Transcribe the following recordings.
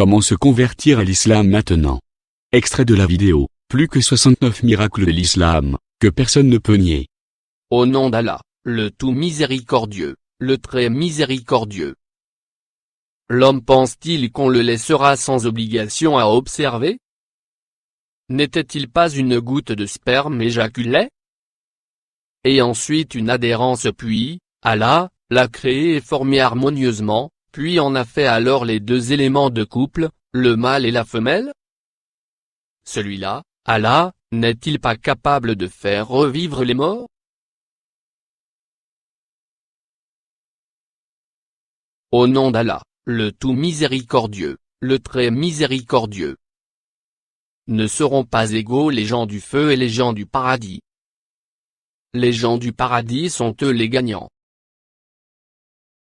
Comment se convertir à l'islam maintenant? Extrait de la vidéo, plus que 69 miracles de l'islam, que personne ne peut nier. Au nom d'Allah, le tout miséricordieux, le très miséricordieux. L'homme pense-t-il qu'on le laissera sans obligation à observer? N'était-il pas une goutte de sperme éjaculée? Et ensuite une adhérence puis, Allah, l'a créé et formé harmonieusement, puis en a fait alors les deux éléments de couple, le mâle et la femelle? Celui-là, Allah, n'est-il pas capable de faire revivre les morts? Au nom d'Allah, le tout miséricordieux, le très miséricordieux. Ne seront pas égaux les gens du feu et les gens du paradis. Les gens du paradis sont eux les gagnants.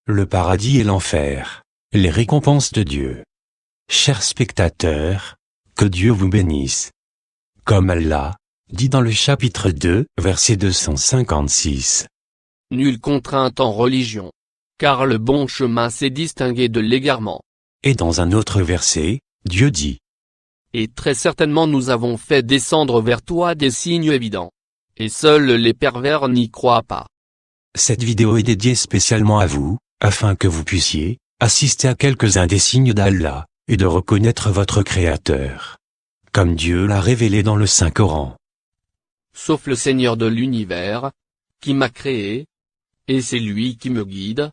Le paradis et l'enfer, les récompenses de Dieu. Chers spectateurs, que Dieu vous bénisse. Comme Allah dit dans le chapitre 2, verset 256. Nulle contrainte en religion. Car le bon chemin s'est distingué de l'égarement. Et dans un autre verset, Dieu dit. Et très certainement nous avons fait descendre vers toi des signes évidents. Et seuls les pervers n'y croient pas. Cette vidéo est dédiée spécialement à vous, afin que vous puissiez assister à quelques-uns des signes d'Allah, et de reconnaître votre Créateur. Comme Dieu l'a révélé dans le Saint-Coran. Sauf le Seigneur de l'univers, qui m'a créé, et c'est lui qui me guide,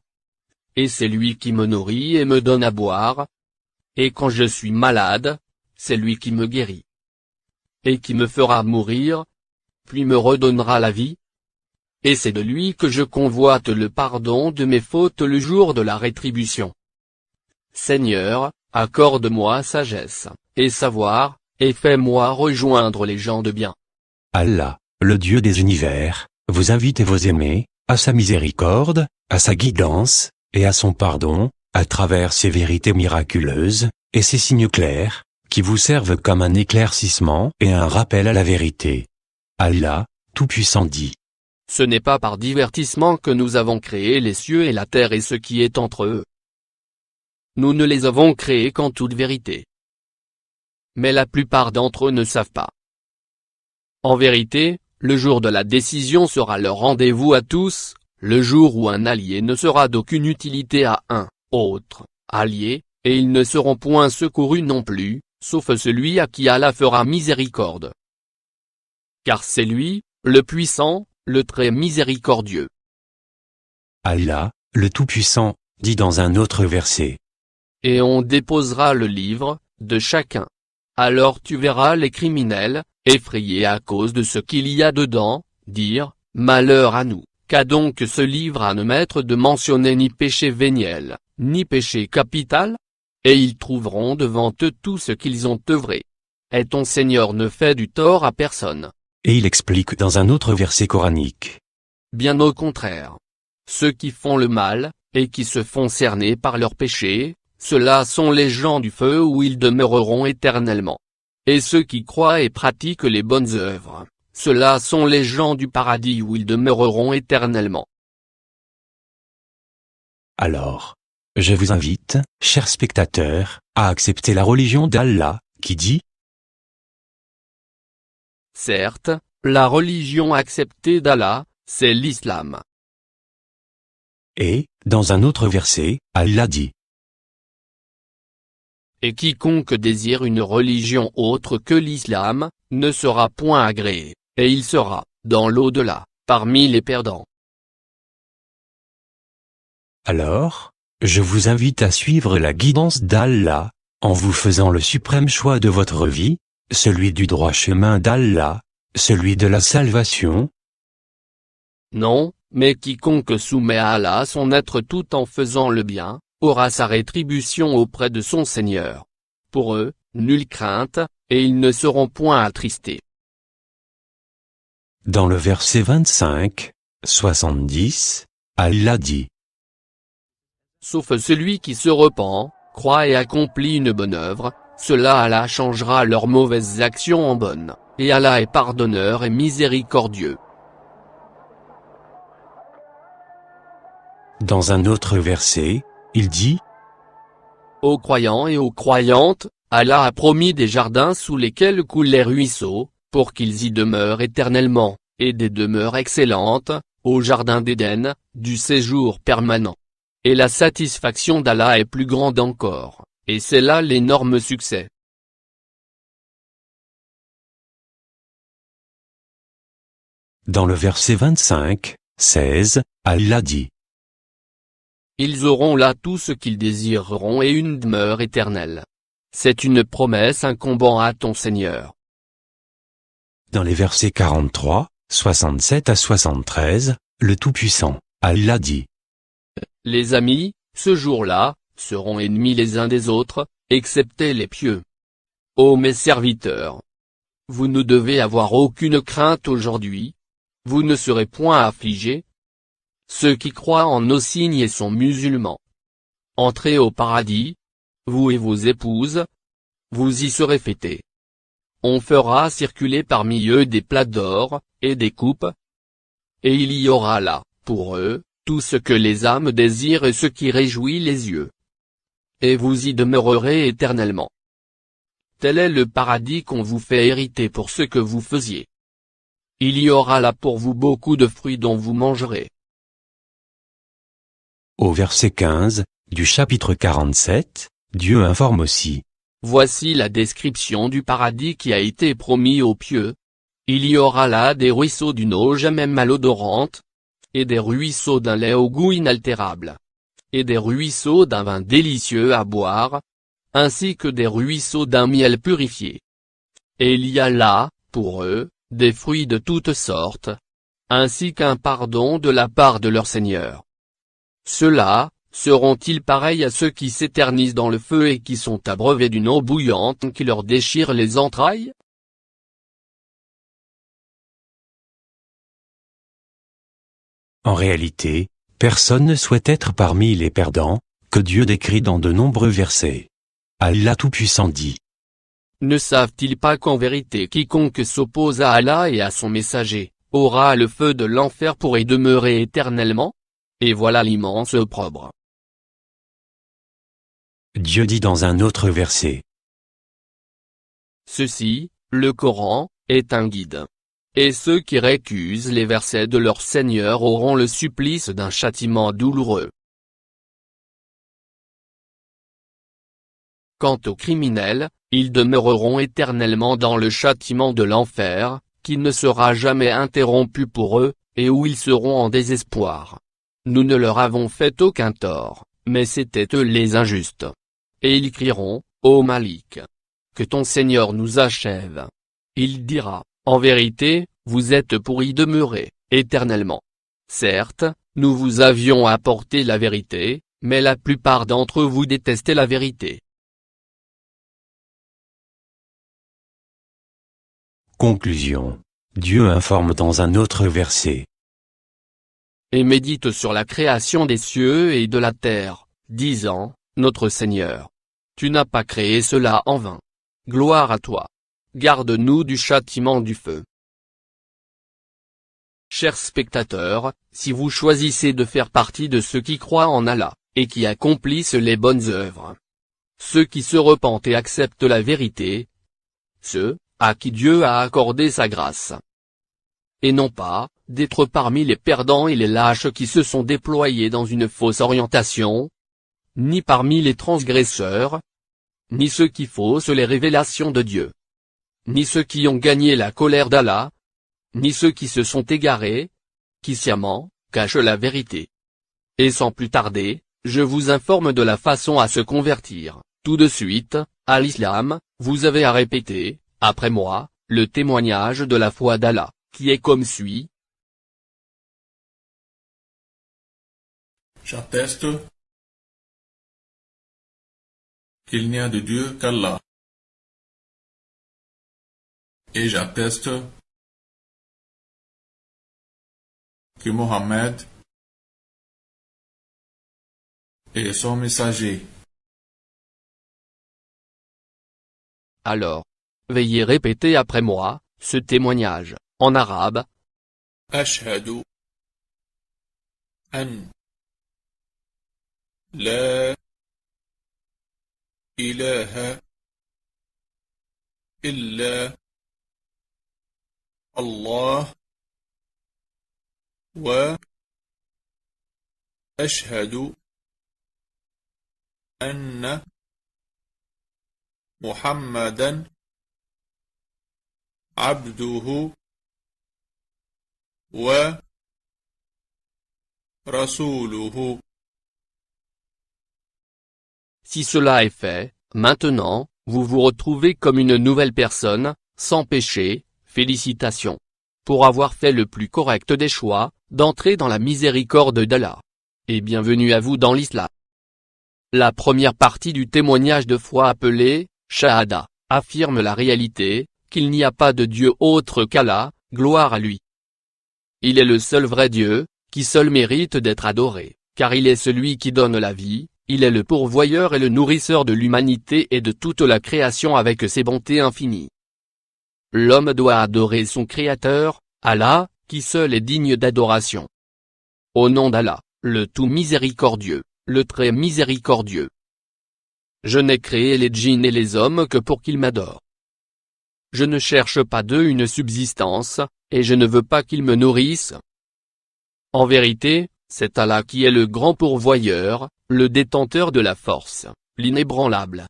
et c'est lui qui me nourrit et me donne à boire, et quand je suis malade, c'est lui qui me guérit, et qui me fera mourir, puis me redonnera la vie, et c'est de lui que je convoite le pardon de mes fautes le jour de la rétribution. Seigneur, accorde-moi sagesse, et savoir, et fais-moi rejoindre les gens de bien. Allah, le Dieu des univers, vous invite et vous aimez, à sa miséricorde, à sa guidance, et à son pardon, à travers ses vérités miraculeuses, et ses signes clairs, qui vous servent comme un éclaircissement et un rappel à la vérité. Allah, Tout-Puissant dit. Ce n'est pas par divertissement que nous avons créé les cieux et la terre et ce qui est entre eux. Nous ne les avons créés qu'en toute vérité. Mais la plupart d'entre eux ne savent pas. En vérité, le jour de la décision sera le rendez-vous à tous, le jour où un allié ne sera d'aucune utilité à un autre allié, et ils ne seront point secourus non plus, sauf celui à qui Allah fera miséricorde. Car c'est lui, le puissant, le très miséricordieux. Allah, le Tout-Puissant, dit dans un autre verset. Et on déposera le livre de chacun. Alors tu verras les criminels, effrayés à cause de ce qu'il y a dedans, dire, malheur à nous, qu'a donc ce livre à ne mettre de mentionner ni péché véniel, ni péché capital? Et ils trouveront devant eux tout ce qu'ils ont œuvré. Et ton Seigneur ne fait du tort à personne. Et il explique dans un autre verset coranique. Bien au contraire. Ceux qui font le mal, et qui se font cerner par leurs péchés, ceux-là sont les gens du feu où ils demeureront éternellement. Et ceux qui croient et pratiquent les bonnes œuvres, ceux-là sont les gens du paradis où ils demeureront éternellement. Alors, je vous invite, chers spectateurs, à accepter la religion d'Allah, qui dit. Certes, la religion acceptée d'Allah, c'est l'islam. Et, dans un autre verset, Allah dit. Et quiconque désire une religion autre que l'islam, ne sera point agréé, et il sera, dans l'au-delà, parmi les perdants. Alors, je vous invite à suivre la guidance d'Allah, en vous faisant le suprême choix de votre vie, celui du droit chemin d'Allah, celui de la salvation. Non, mais quiconque soumet à Allah son être tout en faisant le bien, aura sa rétribution auprès de son Seigneur. Pour eux, nulle crainte, et ils ne seront point attristés. Dans le verset 25, 70, Allah dit. Sauf celui qui se repent, croit et accomplit une bonne œuvre, cela Allah changera leurs mauvaises actions en bonnes, et Allah est pardonneur et miséricordieux. Dans un autre verset, il dit. Aux croyants et aux croyantes, Allah a promis des jardins sous lesquels coulent les ruisseaux, pour qu'ils y demeurent éternellement, et des demeures excellentes, au jardin d'Éden, du séjour permanent. Et la satisfaction d'Allah est plus grande encore, et c'est là l'énorme succès. Dans le verset 25, 16, Allah dit: Ils auront là tout ce qu'ils désireront et une demeure éternelle. C'est une promesse incombant à ton Seigneur. Dans les versets 43, 67 à 73, le Tout-Puissant, Allah dit: Les amis, ce jour-là, seront ennemis les uns des autres, excepté les pieux. Ô mes serviteurs! Vous ne devez avoir aucune crainte aujourd'hui. Vous ne serez point affligés. Ceux qui croient en nos signes et sont musulmans. Entrez au paradis, vous et vos épouses. Vous y serez fêtés. On fera circuler parmi eux des plats d'or, et des coupes. Et il y aura là, pour eux, tout ce que les âmes désirent et ce qui réjouit les yeux. Et vous y demeurerez éternellement. Tel est le paradis qu'on vous fait hériter pour ce que vous faisiez. Il y aura là pour vous beaucoup de fruits dont vous mangerez. Au verset 15, du chapitre 47, Dieu informe aussi: Voici la description du paradis qui a été promis aux pieux. Il y aura là des ruisseaux d'une eau jamais malodorante, et des ruisseaux d'un lait au goût inaltérable, et des ruisseaux d'un vin délicieux à boire, ainsi que des ruisseaux d'un miel purifié. Et il y a là, pour eux, des fruits de toutes sortes, ainsi qu'un pardon de la part de leur Seigneur. Ceux-là, seront-ils pareils à ceux qui s'éternisent dans le feu et qui sont abreuvés d'une eau bouillante qui leur déchire les entrailles? En réalité, personne ne souhaite être parmi les perdants, que Dieu décrit dans de nombreux versets. Allah Tout-Puissant dit: Ne savent-ils pas qu'en vérité quiconque s'oppose à Allah et à son messager, aura le feu de l'enfer pour y demeurer éternellement? Et voilà l'immense opprobre. Dieu dit dans un autre verset: Ceci, le Coran, est un guide. Et ceux qui récusent les versets de leur Seigneur auront le supplice d'un châtiment douloureux. Quant aux criminels, ils demeureront éternellement dans le châtiment de l'enfer, qui ne sera jamais interrompu pour eux, et où ils seront en désespoir. Nous ne leur avons fait aucun tort, mais c'étaient eux les injustes. Et ils crieront: Ô Malik! Que ton Seigneur nous achève. Il dira: En vérité, vous êtes pour y demeurer, éternellement. Certes, nous vous avions apporté la vérité, mais la plupart d'entre vous détestaient la vérité. Conclusion. Dieu informe dans un autre verset: Et médite sur la création des cieux et de la terre, disant: Notre Seigneur, tu n'as pas créé cela en vain. Gloire à toi. Garde-nous du châtiment du feu. Chers spectateurs, si vous choisissez de faire partie de ceux qui croient en Allah, et qui accomplissent les bonnes œuvres, ceux qui se repentent et acceptent la vérité, ceux à qui Dieu a accordé sa grâce, et non pas d'être parmi les perdants et les lâches qui se sont déployés dans une fausse orientation, ni parmi les transgresseurs, ni ceux qui faussent les révélations de Dieu, ni ceux qui ont gagné la colère d'Allah, ni ceux qui se sont égarés, qui sciemment cachent la vérité. Et sans plus tarder, je vous informe de la façon à se convertir, tout de suite, à l'islam. Vous avez à répéter, après moi, le témoignage de la foi d'Allah, qui est comme suit. J'atteste qu'il n'y a de Dieu qu'Allah. Et j'atteste que Mohammed est son messager. Alors, veuillez répéter après moi, ce témoignage, en arabe. أشهد أن لا إله إلا الله وأشهد أن محمدا عبده ورسوله. Si cela est fait, maintenant, vous vous retrouvez comme une nouvelle personne, sans péché. Félicitations. Pour avoir fait le plus correct des choix, d'entrer dans la miséricorde d'Allah. Et bienvenue à vous dans l'islam. La première partie du témoignage de foi appelée Shahada affirme la réalité, qu'il n'y a pas de Dieu autre qu'Allah, gloire à lui. Il est le seul vrai Dieu, qui seul mérite d'être adoré, car il est celui qui donne la vie, il est le pourvoyeur et le nourrisseur de l'humanité et de toute la création avec ses bontés infinies. L'homme doit adorer son Créateur, Allah, qui seul est digne d'adoration. Au nom d'Allah, le tout miséricordieux, le très miséricordieux. Je n'ai créé les djinns et les hommes que pour qu'ils m'adorent. Je ne cherche pas d'eux une subsistance, et je ne veux pas qu'ils me nourrissent. En vérité, c'est Allah qui est le grand pourvoyeur, le détenteur de la force, l'inébranlable.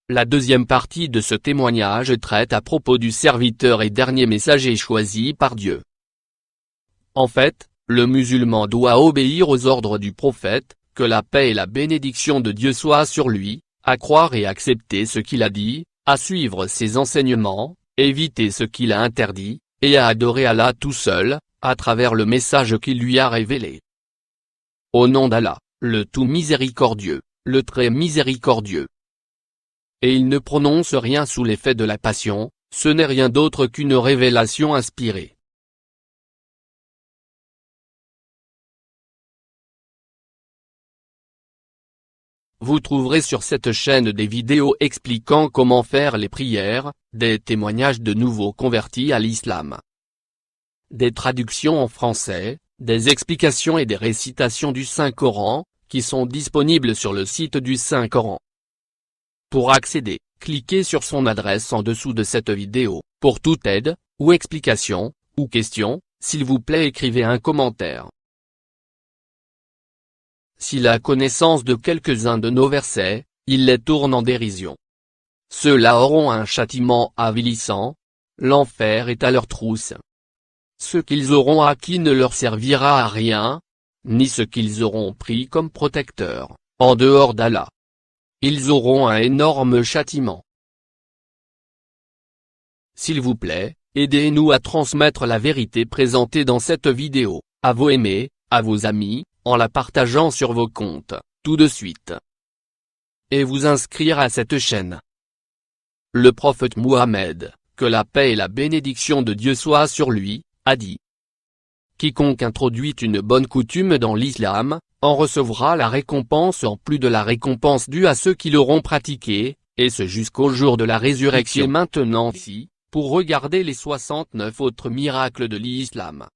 La deuxième partie de ce témoignage traite à propos du serviteur et dernier messager choisi par Dieu. En fait, le musulman doit obéir aux ordres du prophète, que la paix et la bénédiction de Dieu soient sur lui, à croire et accepter ce qu'il a dit, à suivre ses enseignements, éviter ce qu'il a interdit, et à adorer Allah tout seul, à travers le message qu'il lui a révélé. Au nom d'Allah, le tout miséricordieux, le très miséricordieux. Et il ne prononce rien sous l'effet de la passion, ce n'est rien d'autre qu'une révélation inspirée. Vous trouverez sur cette chaîne des vidéos expliquant comment faire les prières, des témoignages de nouveaux convertis à l'islam, des traductions en français, des explications et des récitations du Saint-Coran, qui sont disponibles sur le site du Saint-Coran. Pour accéder, cliquez sur son adresse en dessous de cette vidéo. Pour toute aide, ou explication, ou question, s'il vous plaît écrivez un commentaire. Si la connaissance de quelques-uns de nos versets, ils les tournent en dérision. Ceux-là auront un châtiment avilissant, l'enfer est à leur trousse. Ce qu'ils auront acquis ne leur servira à rien, ni ce qu'ils auront pris comme protecteur, en dehors d'Allah. Ils auront un énorme châtiment. S'il vous plaît, aidez-nous à transmettre la vérité présentée dans cette vidéo, à vos aimés, à vos amis, en la partageant sur vos comptes, tout de suite. Et vous inscrire à cette chaîne. Le prophète Mohammed, que la paix et la bénédiction de Dieu soient sur lui, a dit. Quiconque introduit une bonne coutume dans l'islam, en recevra la récompense en plus de la récompense due à ceux qui l'auront pratiquée, et ce jusqu'au jour de la résurrection. Maintenant ici, pour regarder les 69 autres miracles de l'islam.